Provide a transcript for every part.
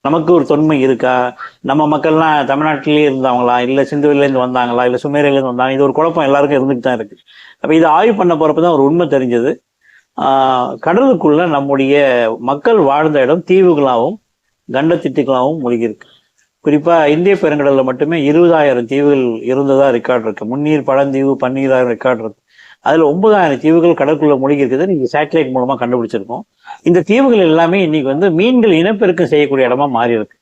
நமக்கு ஒரு தொன்மை இருக்கா, நம்ம மக்கள்லாம் தமிழ்நாட்டிலேயே இருந்தவங்களா, இல்லை சிந்துவிலேருந்து வந்தாங்களா, இல்லை சுமேரியிலேருந்து வந்தாங்க, இது ஒரு குழப்பம் எல்லாருக்கும் இருந்துட்டு தான் இருக்கு. அப்போ இதை ஆய்வு பண்ண போறப்ப தான் ஒரு உண்மை தெரிஞ்சது. கடலுக்குள்ள நம்முடைய மக்கள் வாழ்ந்த இடம் தீவுகளாகவும் கண்டத்திட்டுகளாகவும் மூழ்கியிருக்கு. குறிப்பா இந்திய பெருங்கடல்ல மட்டுமே 20,000 தீவுகள் இருந்ததா ரெக்கார்டு இருக்கு. முன்னீர், பழந்தீவு, பன்னீர் ரெக்கார்டு இருக்கு. அதுல 9,000 தீவுகள் கடற்குள்ள மூழ்கி இருக்குது. நீங்க சேட்டலைட் மூலமா கண்டுபிடிச்சிருக்கோம். இந்த தீவுகள் எல்லாமே இன்னைக்கு வந்து மீன்கள் இனப்பெருக்கம் செய்யக்கூடிய இடமா மாறி இருக்கு.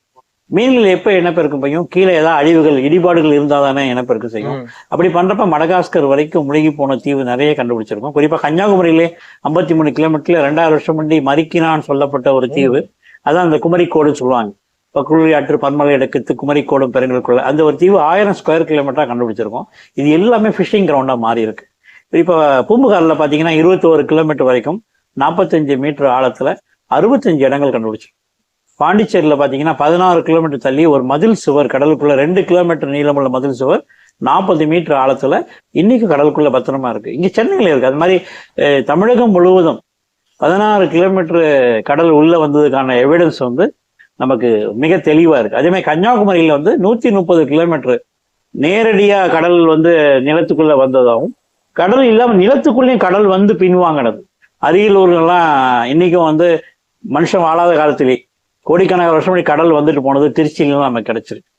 மீன்கள் எப்ப இனப்பெருக்கம் செய்யும்? கீழே ஏதாவது அழிவுகள், இடிபாடுகள் இருந்தாதானே இனப்பெருக்கம் செய்யும். அப்படி பண்றப்ப மடகாஸ்கர் வரைக்கும் முழுகி போன தீவு நிறைய கண்டுபிடிச்சிருக்கோம். குறிப்பா கன்னியாகுமரியிலே 53 கிலோமீட்டர்ல 2000 வருஷம் முன்னாடி மரிக்கினான்னு சொல்லப்பட்ட ஒரு தீவு. அதான் அந்த குமரிக்கோடுன்னு சொல்லுவாங்க. இப்போ குழுவி ஆற்று, பன்மலை இடக்கத்து, குமரிக்கோடும் பெருங்கலுக்குள்ள அந்த ஒரு தீவு 1000 ஸ்கொயர் கிலோமீட்டரா கண்டுபிடிச்சிருக்கோம். இது எல்லாமே ஃபிஷிங் கிரவுண்டா மாறி இருக்கு. இப்போ பூம்புகாரில் பார்த்தீங்கன்னா 21 கிலோமீட்டர் வரைக்கும் 45 மீட்டர் ஆழத்துல 65 இடங்கள் கண்டுபிடிச்சு. பாண்டிச்சேரியில் பார்த்தீங்கன்னா 16 கிலோமீட்டர் தள்ளி ஒரு மதில் சுவர், கடலுக்குள்ள 2 கிலோமீட்டர் நீளமுள்ள மதில் சுவர் 40 மீட்டர் ஆழத்துல இன்னைக்கு கடலுக்குள்ள பத்திரமா இருக்கு. இங்க சென்னையில இருக்கு. அது மாதிரி தமிழகம் முழுவதும் 16 கிலோமீட்டர் கடல் உள்ள வந்ததுக்கான எவிடன்ஸ் வந்து நமக்கு மிக தெளிவா இருக்கு. அதே மாதிரி கன்னியாகுமரியில வந்து 130 கிலோமீட்டர் நேரடியா கடல் வந்து நிலத்துக்குள்ள வந்ததாகவும், கடல் இல்லாம நிலத்துக்குள்ளேயும் கடல் வந்து பின்வாங்கினது. அரியலூர்லாம் இன்னைக்கும் வந்து மனுஷன் வாழாத காலத்திலே கோடிக்கணக்கான வருஷம் கடல் வந்துட்டு போனது திருச்சியிலும் நமக்கு கிடைச்சிருக்கு.